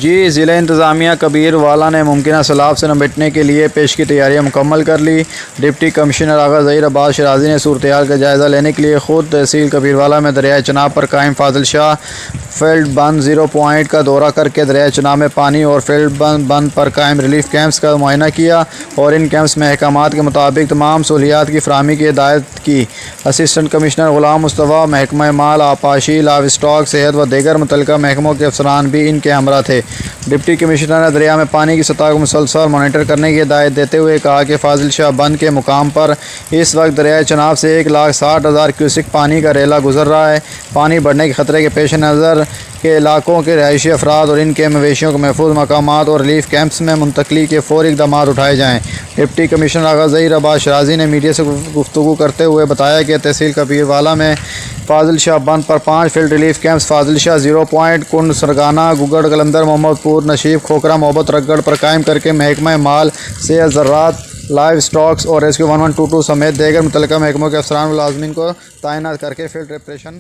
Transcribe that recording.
جی ضلع انتظامیہ کبیر والا نے ممکنہ سیلاب سے نمٹنے کے لیے پیش کی تیاریاں مکمل کر لی۔ ڈپٹی کمشنر آغا ظہیر عباس شرازی نے صورتحال کا جائزہ لینے کے لیے خود تحصیل کبیر والا میں دریائے چناب پر قائم فاضل شاہ فیلڈ بند 0 پوائنٹ کا دورہ کر کے دریائے چناب میں پانی اور فیلڈ بند پر قائم ریلیف کیمپس کا معائنہ کیا اور ان کیمپس میں احکامات کے مطابق تمام سہولیات کی فراہمی کی ہدایت کی۔ اسسٹنٹ کمشنر غلام مصطفیٰ، محکمہ مال آبپاشی، لاو اسٹاک، صحت و دیگر متعلقہ محکموں کے افسران بھی ان کے ہمراہ تھے۔ ڈپٹی کمشنر نے دریا میں پانی کی سطح کو مسلسل مانیٹر کرنے کی ہدایت دیتے ہوئے کہا کہ فاضل شاہ بند کے مقام پر اس وقت دریائے چناب سے 1,60,000 کیوسک پانی کا ریلا گزر رہا ہے۔ پانی بڑھنے کے خطرے کے پیش نظر کے علاقوں کے رہائشی افراد اور ان کے مویشیوں کو محفوظ مقامات اور ریلیف کیمپس میں منتقلی کے فوری اقدامات اٹھائے جائیں۔ ڈپٹی کمشنر آغا ظہیر عباس شرازی نے میڈیا سے گفتگو کرتے ہوئے بتایا کہ تحصیل کبیر والا میں فاضل شاہ بند پر 5 فیلڈ ریلیف کیمپس فاضل شاہ 0 پوائنٹ، کنڈ سرگانہ، گگڑ قلندر، محمد پور، نشیب، کھوکھرا، محبت رگڑ پر قائم کر کے محکمہ مال، صحت، زراعت، لائیو اسٹاکس اور ریسکیو 1122 سمیت دیگر متعلقہ محکموں کے افسران ملازمین کو تعینات کر کے فیلڈ آپریشن